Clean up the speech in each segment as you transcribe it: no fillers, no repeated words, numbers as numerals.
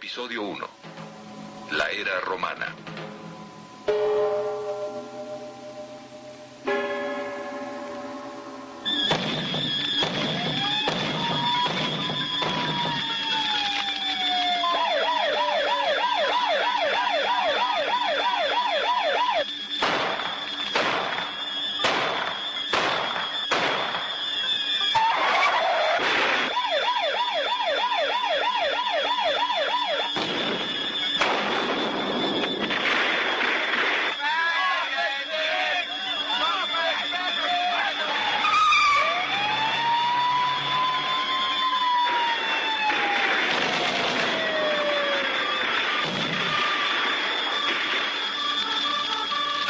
Episodio 1. La era romana.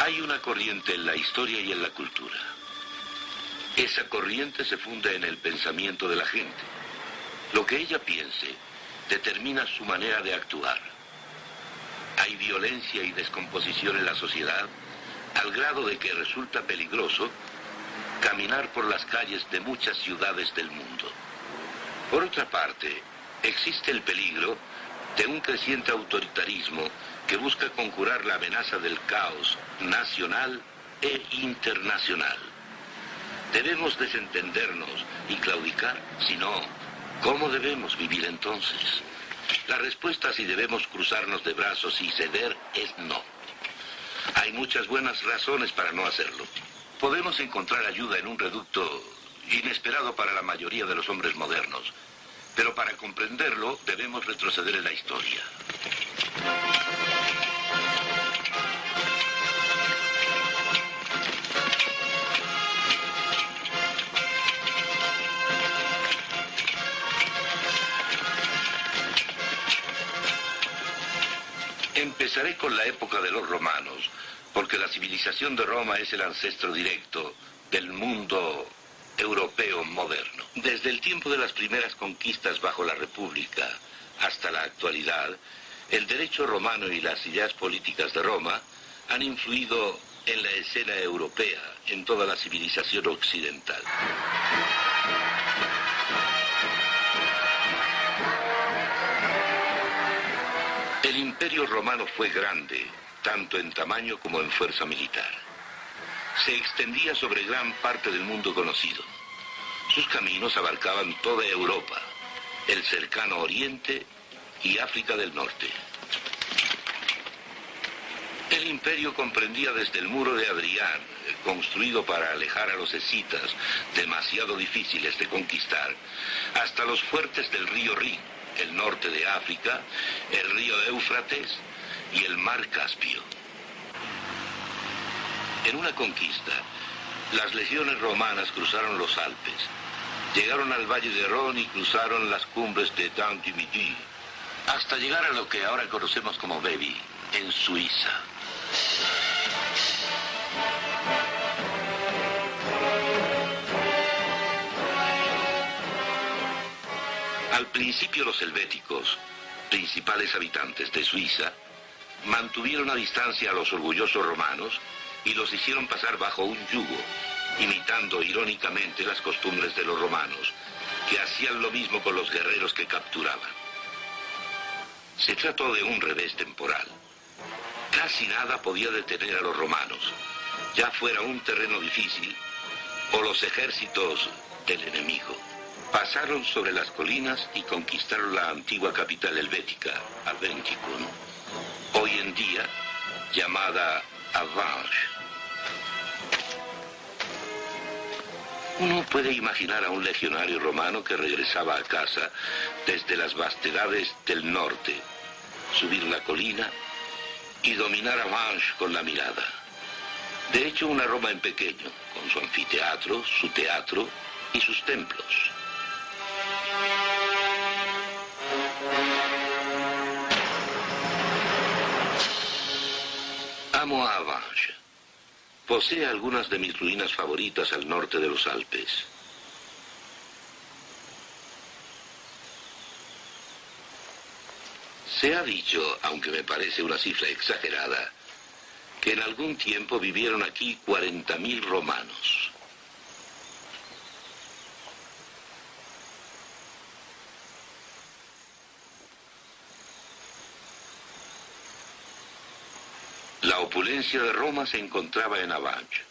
Hay una corriente en la historia y en la cultura. Esa corriente se funda en el pensamiento de la gente. Lo que ella piense determina su manera de actuar. Hay violencia y descomposición en la sociedad al grado de que resulta peligroso caminar por las calles de muchas ciudades del mundo. Por otra parte, existe el peligro de un creciente autoritarismo que busca conjurar la amenaza del caos nacional e internacional. ¿Debemos desentendernos y claudicar? Si no, ¿cómo debemos vivir entonces? La respuesta a si debemos cruzarnos de brazos y ceder es no. Hay muchas buenas razones para no hacerlo. Podemos encontrar ayuda en un reducto inesperado para la mayoría de los hombres modernos, pero para comprenderlo debemos retroceder en la historia. Empezaré con la época de los romanos, porque la civilización de Roma es el ancestro directo del mundo europeo moderno. Desde el tiempo de las primeras conquistas bajo la República hasta la actualidad, el derecho romano y las ideas políticas de Roma han influido en la escena europea, en toda la civilización occidental. El Imperio Romano fue grande, tanto en tamaño como en fuerza militar. Se extendía sobre gran parte del mundo conocido. Sus caminos abarcaban toda Europa, el cercano Oriente y África del Norte. El imperio comprendía desde el muro de Adrián, construido para alejar a los escitas, demasiado difíciles de conquistar, hasta los fuertes del río Rin, el norte de África, el río Éufrates y el mar Caspio. En una conquista, las legiones romanas cruzaron los Alpes, llegaron al valle de Rhône y cruzaron las cumbres de Dent du Midi, hasta llegar a lo que ahora conocemos como Vevey, en Suiza. Al principio los helvéticos, principales habitantes de Suiza, mantuvieron a distancia a los orgullosos romanos y los hicieron pasar bajo un yugo, imitando irónicamente las costumbres de los romanos, que hacían lo mismo con los guerreros que capturaban. Se trató de un revés temporal. Casi nada podía detener a los romanos, ya fuera un terreno difícil o los ejércitos del enemigo. Pasaron sobre las colinas y conquistaron la antigua capital helvética, Aventicum, hoy en día llamada Avanches. Uno puede imaginar a un legionario romano que regresaba a casa desde las vastedades del norte, subir la colina y dominar Avanches con la mirada. De hecho, una Roma en pequeño, con su anfiteatro, su teatro y sus templos. Amo a Avanches. Posee algunas de mis ruinas favoritas al norte de los Alpes. Se ha dicho, aunque me parece una cifra exagerada, que en algún tiempo vivieron aquí 40.000 romanos. La opulencia de Roma se encontraba en Avanch.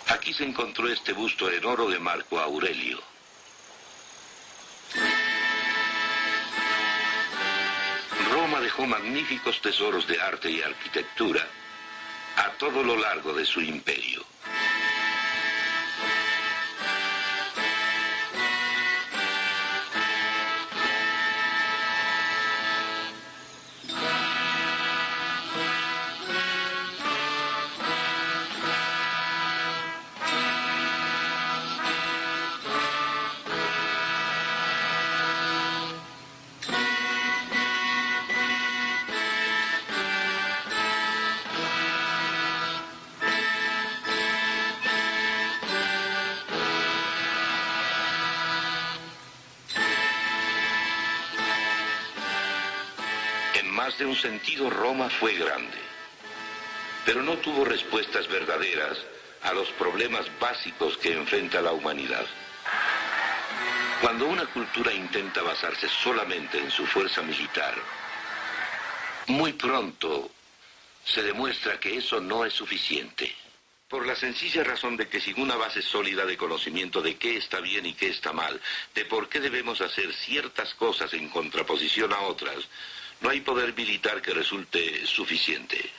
Aquí se encontró este busto en oro de Marco Aurelio. Roma dejó magníficos tesoros de arte y arquitectura a todo lo largo de su imperio. Más de un sentido, Roma fue grande, pero no tuvo respuestas verdaderas a los problemas básicos que enfrenta la humanidad. Cuando una cultura intenta basarse solamente en su fuerza militar, muy pronto se demuestra que eso no es suficiente. Por la sencilla razón de que sin una base sólida de conocimiento de qué está bien y qué está mal, de por qué debemos hacer ciertas cosas en contraposición a otras, no hay poder militar que resulte suficiente.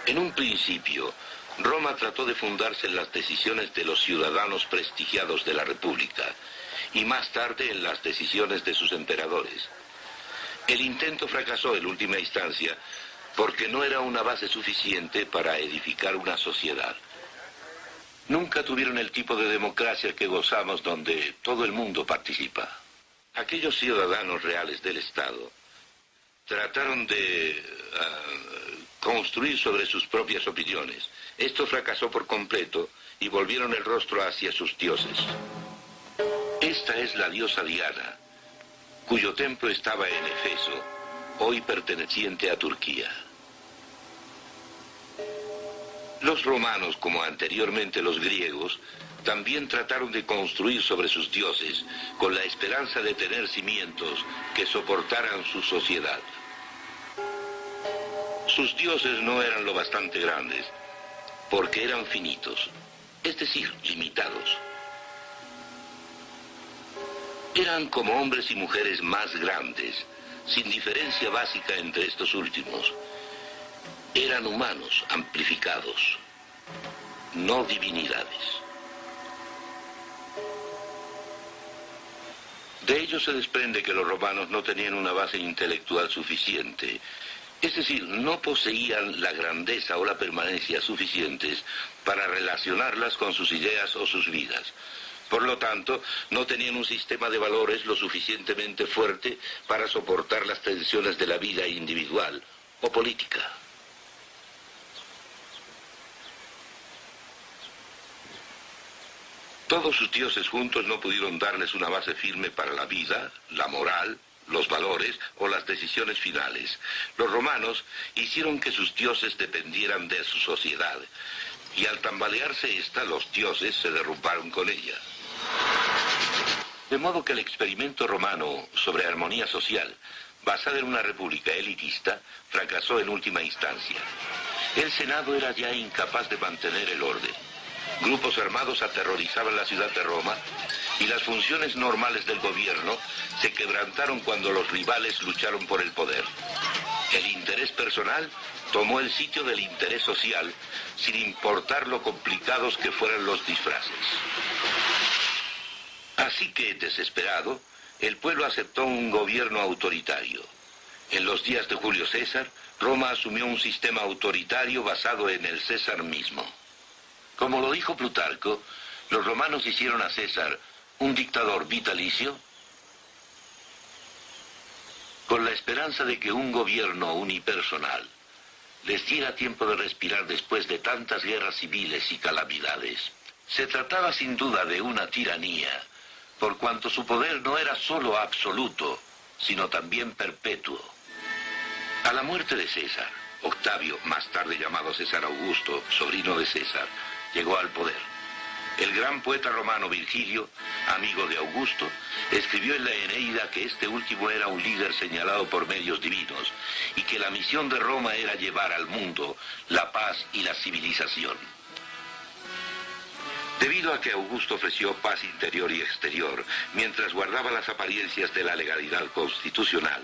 En un principio, Roma trató de fundarse en las decisiones de los ciudadanos prestigiados de la República y más tarde en las decisiones de sus emperadores. El intento fracasó en última instancia porque no era una base suficiente para edificar una sociedad. Nunca tuvieron el tipo de democracia que gozamos donde todo el mundo participa. Aquellos ciudadanos reales del Estado trataron de construir sobre sus propias opiniones. Esto fracasó por completo y volvieron el rostro hacia sus dioses. Esta es la diosa Diana, cuyo templo estaba en Éfeso, hoy perteneciente a Turquía. Los romanos, como anteriormente los griegos, también trataron de construir sobre sus dioses con la esperanza de tener cimientos que soportaran su sociedad. Sus dioses no eran lo bastante grandes, porque eran finitos, es decir, limitados. Eran como hombres y mujeres más grandes, sin diferencia básica entre estos últimos. Eran humanos amplificados, no divinidades. De ello se desprende que los romanos no tenían una base intelectual suficiente, es decir, no poseían la grandeza o la permanencia suficientes para relacionarlas con sus ideas o sus vidas. Por lo tanto, no tenían un sistema de valores lo suficientemente fuerte para soportar las tensiones de la vida individual o política. Todos sus dioses juntos no pudieron darles una base firme para la vida, la moral, los valores o las decisiones finales. Los romanos hicieron que sus dioses dependieran de su sociedad, y al tambalearse esta, los dioses se derrumbaron con ella. De modo que el experimento romano sobre armonía social, basada en una república elitista, fracasó en última instancia. El Senado era ya incapaz de mantener el orden. Grupos armados aterrorizaban la ciudad de Roma y las funciones normales del gobierno se quebrantaron cuando los rivales lucharon por el poder. El interés personal tomó el sitio del interés social, sin importar lo complicados que fueran los disfraces. Así que, desesperado, el pueblo aceptó un gobierno autoritario. En los días de Julio César, Roma asumió un sistema autoritario basado en el César mismo. Como lo dijo Plutarco, los romanos hicieron a César un dictador vitalicio con la esperanza de que un gobierno unipersonal les diera tiempo de respirar después de tantas guerras civiles y calamidades. Se trataba sin duda de una tiranía, por cuanto su poder no era solo absoluto, sino también perpetuo. A la muerte de César, Octavio, más tarde llamado César Augusto, sobrino de César, llegó al poder. El gran poeta romano Virgilio, amigo de Augusto, escribió en la Eneida que este último era un líder señalado por medios divinos y que la misión de Roma era llevar al mundo la paz y la civilización. Debido a que Augusto ofreció paz interior y exterior, mientras guardaba las apariencias de la legalidad constitucional,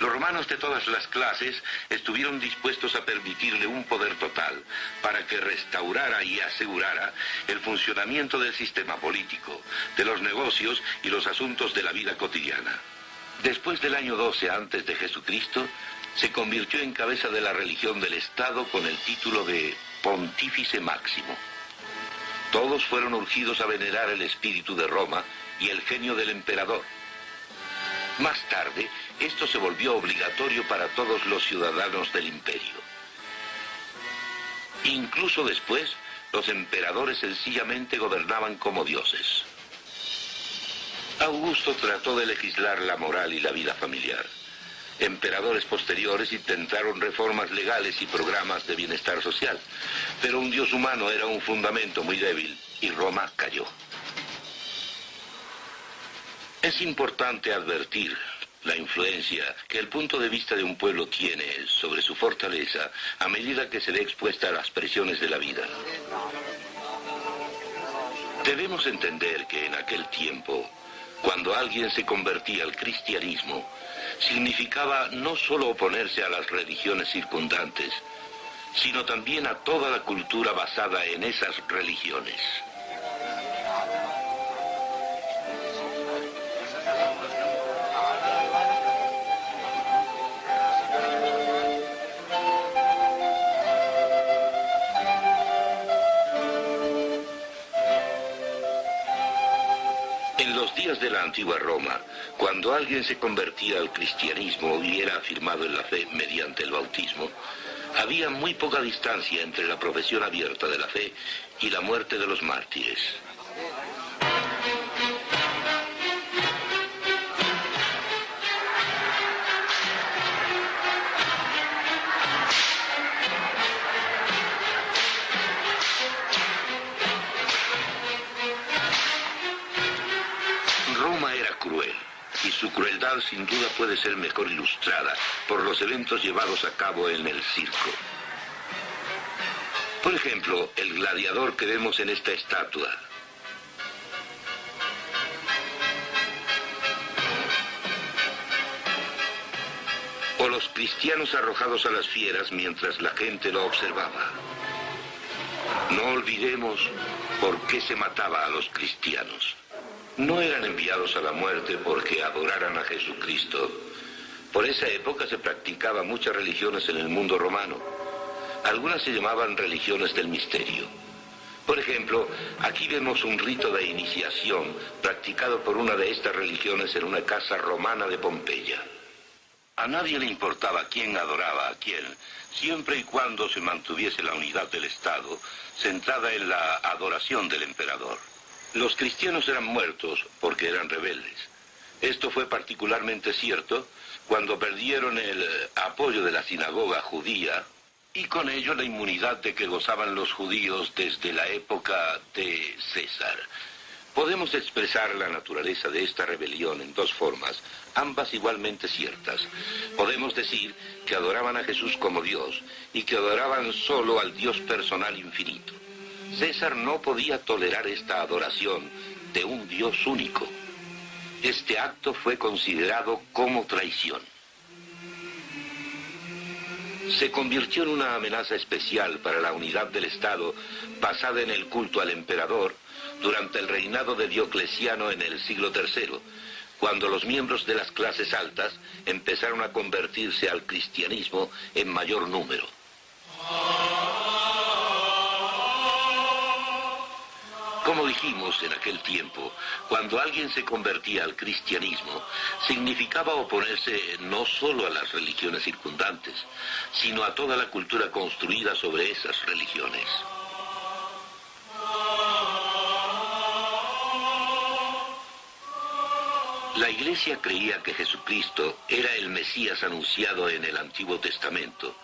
los romanos de todas las clases estuvieron dispuestos a permitirle un poder total para que restaurara y asegurara el funcionamiento del sistema político, de los negocios y los asuntos de la vida cotidiana. Después del año 12 antes de Jesucristo, se convirtió en cabeza de la religión del Estado con el título de Pontífice Máximo. Todos fueron urgidos a venerar el espíritu de Roma y el genio del emperador. Más tarde, esto se volvió obligatorio para todos los ciudadanos del imperio. Incluso después, los emperadores sencillamente gobernaban como dioses. Augusto trató de legislar la moral y la vida familiar. Emperadores posteriores intentaron reformas legales y programas de bienestar social, pero un dios humano era un fundamento muy débil y Roma cayó. Es importante advertir la influencia que el punto de vista de un pueblo tiene sobre su fortaleza a medida que se ve expuesta a las presiones de la vida. Debemos entender que en aquel tiempo, cuando alguien se convertía al cristianismo, significaba no solo oponerse a las religiones circundantes, sino también a toda la cultura basada en esas religiones. En los días de la antigua Roma, cuando alguien se convertía al cristianismo y era afirmado en la fe mediante el bautismo, había muy poca distancia entre la profesión abierta de la fe y la muerte de los mártires. Roma era cruel, y su crueldad sin duda puede ser mejor ilustrada por los eventos llevados a cabo en el circo. Por ejemplo, el gladiador que vemos en esta estatua. O los cristianos arrojados a las fieras mientras la gente lo observaba. No olvidemos por qué se mataba a los cristianos. No eran enviados a la muerte porque adoraran a Jesucristo. Por esa época se practicaban muchas religiones en el mundo romano. Algunas se llamaban religiones del misterio. Por ejemplo, aquí vemos un rito de iniciación practicado por una de estas religiones en una casa romana de Pompeya. A nadie le importaba quién adoraba a quién, siempre y cuando se mantuviese la unidad del Estado, centrada en la adoración del emperador. Los cristianos eran muertos porque eran rebeldes. Esto fue particularmente cierto cuando perdieron el apoyo de la sinagoga judía y con ello la inmunidad de que gozaban los judíos desde la época de César. Podemos expresar la naturaleza de esta rebelión en dos formas, ambas igualmente ciertas. Podemos decir que adoraban a Jesús como Dios y que adoraban solo al Dios personal infinito. César no podía tolerar esta adoración de un Dios único. Este acto fue considerado como traición. Se convirtió en una amenaza especial para la unidad del Estado basada en el culto al emperador durante el reinado de Diocleciano en el siglo III, cuando los miembros de las clases altas empezaron a convertirse al cristianismo en mayor número. Como dijimos en aquel tiempo, cuando alguien se convertía al cristianismo, significaba oponerse no solo a las religiones circundantes, sino a toda la cultura construida sobre esas religiones. La Iglesia creía que Jesucristo era el Mesías anunciado en el Antiguo Testamento,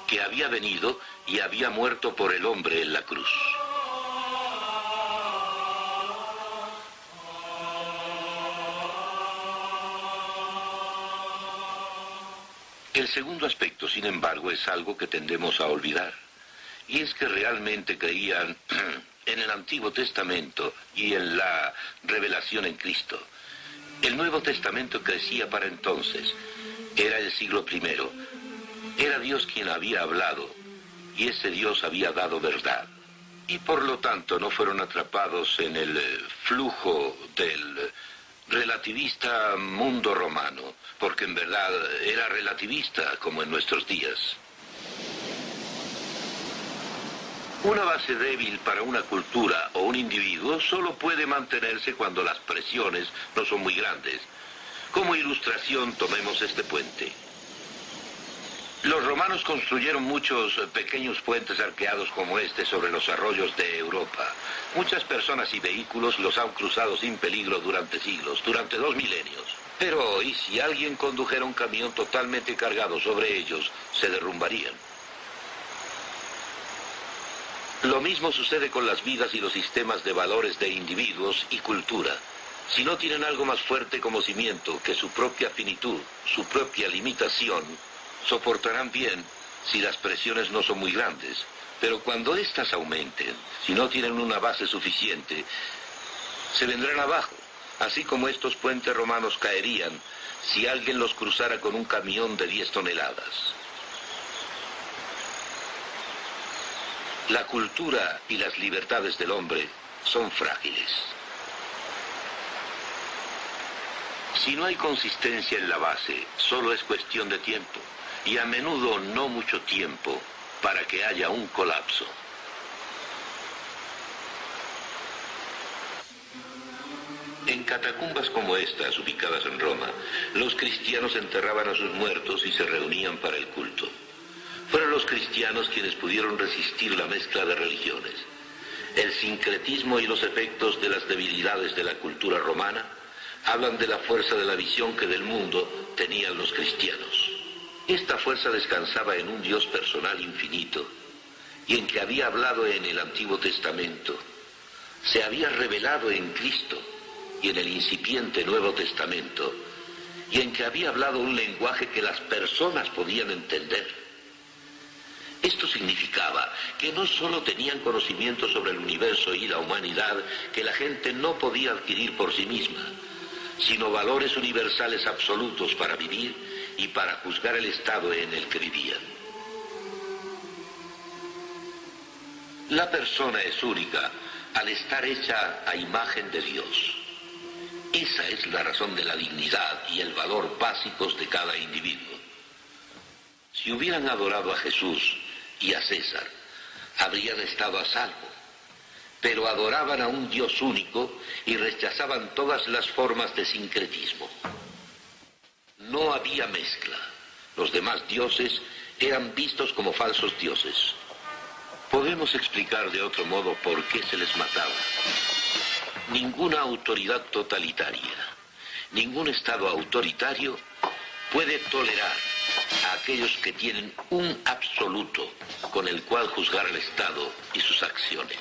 que había venido y había muerto por el hombre en la cruz. El segundo aspecto, sin embargo, es algo que tendemos a olvidar. Y es que realmente creían en el Antiguo Testamento y en la revelación en Cristo. El Nuevo Testamento crecía para entonces. Era el siglo I. Era Dios quien había hablado, y ese Dios había dado verdad. Y por lo tanto no fueron atrapados en el flujo del relativista mundo romano, porque en verdad era relativista como en nuestros días. Una base débil para una cultura o un individuo solo puede mantenerse cuando las presiones no son muy grandes. Como ilustración, tomemos este puente. Los romanos construyeron muchos pequeños puentes arqueados como este sobre los arroyos de Europa. Muchas personas y vehículos los han cruzado sin peligro durante siglos, durante 2 milenios. Pero hoy, si alguien condujera un camión totalmente cargado sobre ellos, se derrumbarían. Lo mismo sucede con las vidas y los sistemas de valores de individuos y cultura. Si no tienen algo más fuerte como cimiento que su propia finitud, su propia limitación, soportarán bien si las presiones no son muy grandes. Pero cuando éstas aumenten, si no tienen una base suficiente, se vendrán abajo. Así como estos puentes romanos caerían si alguien los cruzara con un camión de 10 toneladas. La cultura y las libertades del hombre son frágiles. Si no hay consistencia en la base, solo es cuestión de tiempo, y a menudo no mucho tiempo, para que haya un colapso. En catacumbas como estas, ubicadas en Roma, los cristianos enterraban a sus muertos y se reunían para el culto. Fueron los cristianos quienes pudieron resistir la mezcla de religiones. El sincretismo y los efectos de las debilidades de la cultura romana hablan de la fuerza de la visión que del mundo tenían los cristianos. Esta fuerza descansaba en un Dios personal infinito y en que había hablado en el Antiguo Testamento. Se había revelado en Cristo y en el incipiente Nuevo Testamento, y en que había hablado un lenguaje que las personas podían entender. Esto significaba que no solo tenían conocimiento sobre el universo y la humanidad que la gente no podía adquirir por sí misma, sino valores universales absolutos para vivir y para juzgar el estado en el que vivían. La persona es única al estar hecha a imagen de Dios. Esa es la razón de la dignidad y el valor básicos de cada individuo. Si hubieran adorado a Jesús y a César, habrían estado a salvo, pero adoraban a un Dios único y rechazaban todas las formas de sincretismo. No había mezcla. Los demás dioses eran vistos como falsos dioses. Podemos explicar de otro modo por qué se les mataba. Ninguna autoridad totalitaria, ningún estado autoritario puede tolerar a aquellos que tienen un absoluto con el cual juzgar al Estado y sus acciones.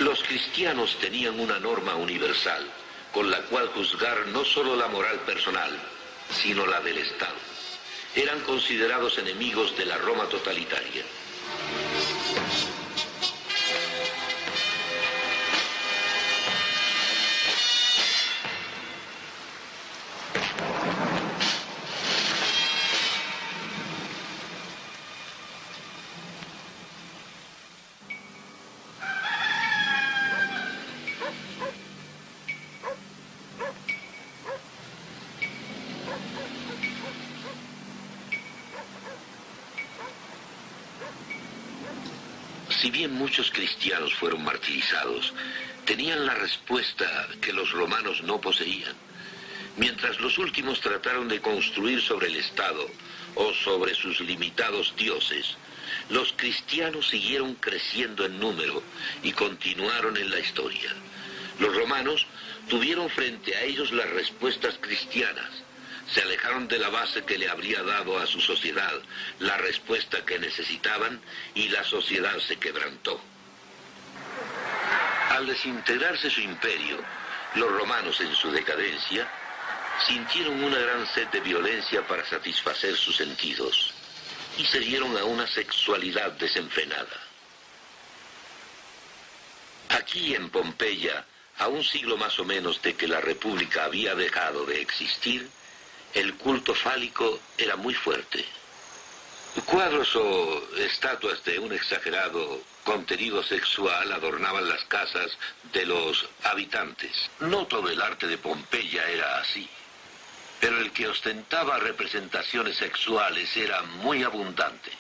Los cristianos tenían una norma universal con la cual juzgar no solo la moral personal, sino la del Estado. Eran considerados enemigos de la Roma totalitaria. Si bien muchos cristianos fueron martirizados, tenían la respuesta que los romanos no poseían. Mientras los últimos trataron de construir sobre el Estado o sobre sus limitados dioses, los cristianos siguieron creciendo en número y continuaron en la historia. Los romanos tuvieron frente a ellos las respuestas cristianas. Se alejaron de la base que le habría dado a su sociedad la respuesta que necesitaban y la sociedad se quebrantó. Al desintegrarse su imperio, los romanos en su decadencia sintieron una gran sed de violencia para satisfacer sus sentidos y se dieron a una sexualidad desenfrenada. Aquí en Pompeya, a un siglo más o menos de que la República había dejado de existir, el culto fálico era muy fuerte. Cuadros o estatuas de un exagerado contenido sexual adornaban las casas de los habitantes. No todo el arte de Pompeya era así, pero el que ostentaba representaciones sexuales era muy abundante.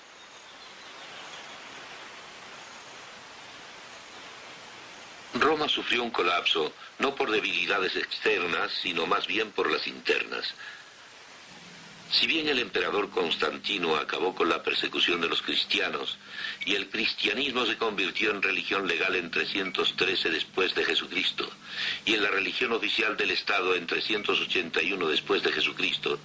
Roma sufrió un colapso no por debilidades externas, sino más bien por las internas. Si bien el emperador Constantino acabó con la persecución de los cristianos y el cristianismo se convirtió en religión legal en 313 después de Jesucristo y en la religión oficial del Estado en 381 después de Jesucristo,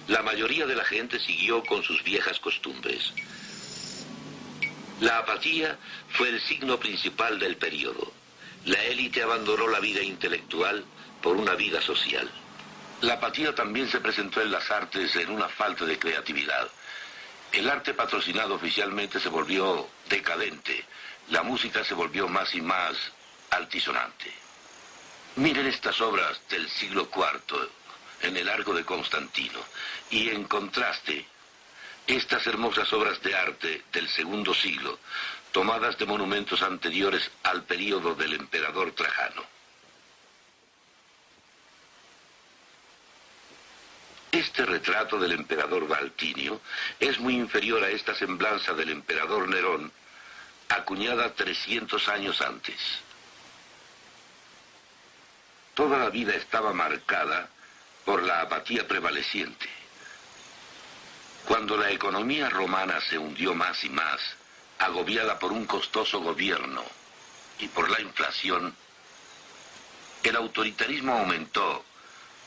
la mayoría de la gente siguió con sus viejas costumbres. La apatía fue el signo principal del período. La élite abandonó la vida intelectual por una vida social. La apatía también se presentó en las artes en una falta de creatividad. El arte patrocinado oficialmente se volvió decadente. La música se volvió más y más altisonante. Miren estas obras del siglo IV en el Arco de Constantino y en contraste estas hermosas obras de arte del segundo siglo tomadas de monumentos anteriores al período del emperador Trajano. Este retrato del emperador Valtinio es muy inferior a esta semblanza del emperador Nerón, acuñada 300 años antes. Toda la vida estaba marcada por la apatía prevaleciente. Cuando la economía romana se hundió más y más, agobiada por un costoso gobierno y por la inflación, el autoritarismo aumentó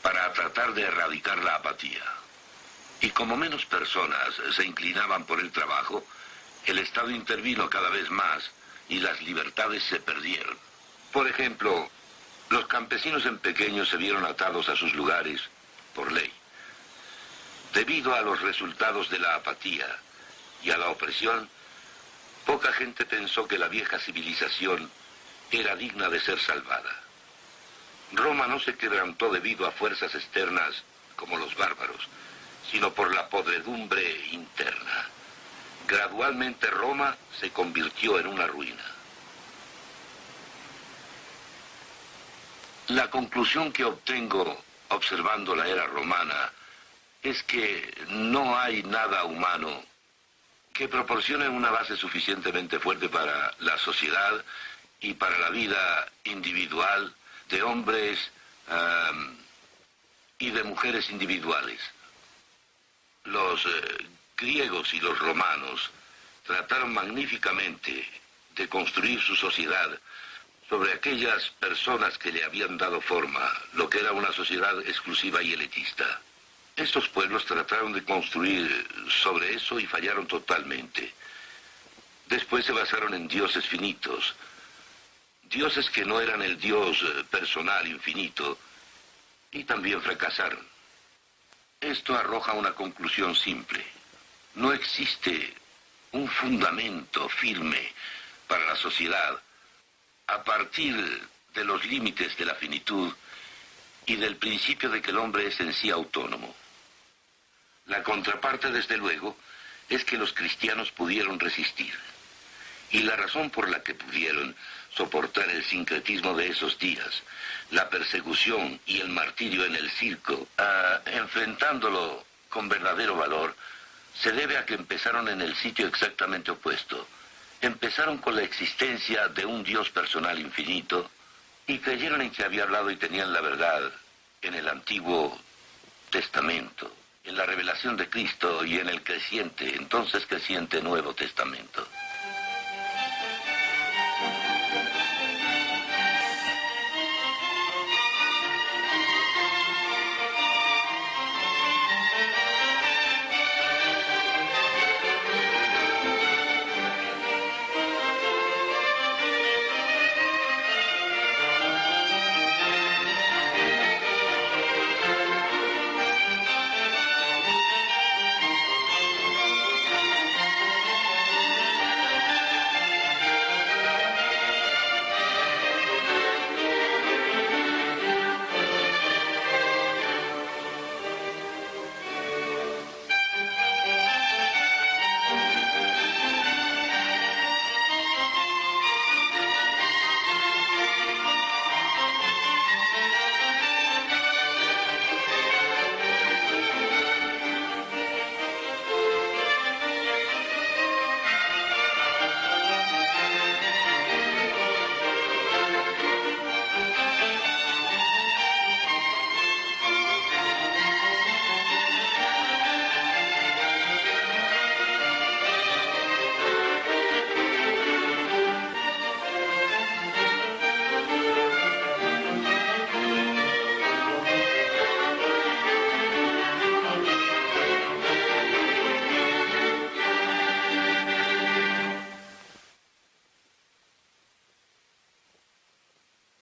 para tratar de erradicar la apatía. Y como menos personas se inclinaban por el trabajo, el Estado intervino cada vez más y las libertades se perdieron. Por ejemplo, los campesinos en pequeño se vieron atados a sus lugares por ley. Debido a los resultados de la apatía y a la opresión, poca gente pensó que la vieja civilización era digna de ser salvada. Roma no se quebrantó debido a fuerzas externas como los bárbaros, sino por la podredumbre interna. Gradualmente Roma se convirtió en una ruina. La conclusión que obtengo observando la era romana es que no hay nada humano que proporcione una base suficientemente fuerte para la sociedad y para la vida individual de hombres y de mujeres individuales. Los griegos y los romanos trataron magníficamente de construir su sociedad sobre aquellas personas que le habían dado forma, lo que era una sociedad exclusiva y elitista. Estos pueblos trataron de construir sobre eso y fallaron totalmente. Después se basaron en dioses finitos, dioses que no eran el Dios personal infinito, y también fracasaron. Esto arroja una conclusión simple. No existe un fundamento firme para la sociedad a partir de los límites de la finitud y del principio de que el hombre es en sí autónomo. La contraparte, desde luego, es que los cristianos pudieron resistir. Y la razón por la que pudieron soportar el sincretismo de esos días, la persecución y el martirio en el circo, enfrentándolo con verdadero valor, se debe a que empezaron en el sitio exactamente opuesto. Empezaron con la existencia de un Dios personal infinito y creyeron en que había hablado y tenían la verdad en el Antiguo Testamento, en la revelación de Cristo y en el entonces creciente Nuevo Testamento.